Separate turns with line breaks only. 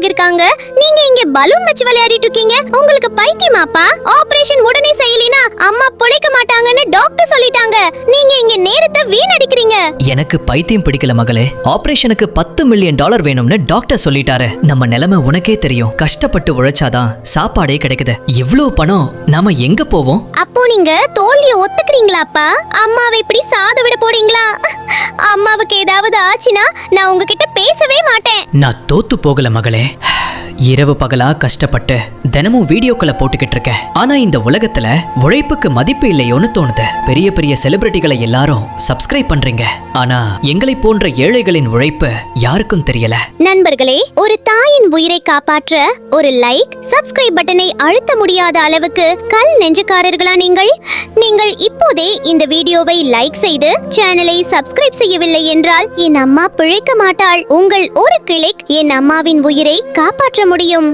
ஆகிருக்காங்க. நீங்க இங்க பலூன் வச்சு விளையாடிட்டு இருக்கீங்க. உங்களுக்கு பைத்தியமாப்பா? ஆபரேஷன் உடனே செய்யலினா அம்மா பிழைக்க மாட்டாங்கன்னு டாக்டர் சொல்லிட்டாங்க. நீங்க இங்க நேரத்தை வீணடிக்கிறீங்க.
எனக்கு பைத்தியம் பிடிக்கல மகளே. ஆபரேஷனுக்கு $10 மில்லியன் வேணும்னு டாக்டர் சொல்லிட்டாரு. நம்ம நிலைமை உனக்கே தெரியும். கஷ்டப்பட்டு உழைச்சாதான் சாப்பாடே கிடைக்குது. இவ்ளோ பணம் நாம எங்க போவோம்?
அப்போ நீங்க தோல்விய ஒத்துக்கிறீங்களாப்பா? அம்மாவை இப்படி சாத விட போறீங்களா? அம்மாவுக்கு ஏதாவது ஆச்சுன்னா நான் உங்ககிட்ட பேசவே மாட்டேன்.
நான் தோத்து போகல மகளே. இரவு பகலா கஷ்டப்பட்டு தினமும் வீடியோக்களை போட்டுக்கிட்டு இருக்கேன். ஆனா இந்த உலகத்துல உழைப்புக்கு மதிப்பு இல்லையோன்னு தோணுது. பெரிய பெரிய செலிபிரிட்டிகளை எல்லாரும் சப்ஸ்கிரைப் பண்றீங்க. ஆனா எங்களை போன்ற ஏழைகளின் உழைப்பு யாருக்கும் தெரியல.
நண்பர்களே, ஒரு தாயின் உயிரை காப்பாற்ற ஒரு லைக், சப்ஸ்கிரைப் பட்டனை அழுத்த முடியாத அளவுக்கு கல் நெஞ்சுக்காரர்களா நீங்கள்? நீங்கள் இப்போதே இந்த வீடியோவை லைக் செய்து சேனலை சப்ஸ்கிரைப் செய்யவில்லை என்றால் என் அம்மா பிழைக்க மாட்டாள். உங்கள் ஒரு கிளிக் என் அம்மாவின் உயிரை காப்பாற்ற முடியும்.